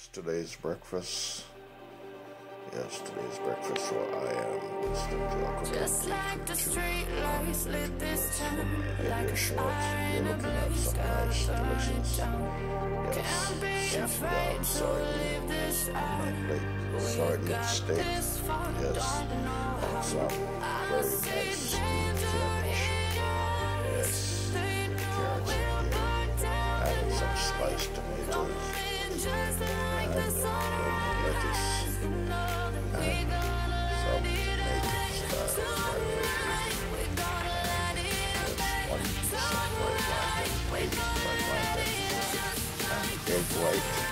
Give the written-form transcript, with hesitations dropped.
It's today's breakfast. Yes, today's breakfast. So I am Winston Jocko. Just like the street lights lit this town, like a Shorts. fire in We're a looking at blaze, some gotta nice, burn it delicious. down. Yes, Can't be seafood. afraid I'm to sorry. leave this out. Plate. We Sardine got steak. this far, Yes, don't know and how. some I very see nice danger garnish. in eyes. Yes, They know carrots we'll in here. burn down Adding the some night. sliced tomatoes Coming just like the and sunrise. lettuce You know that we and gonna some let it Jamaican style tonight. We gonna let it one piece of white wine, maybe white wine, and egg white.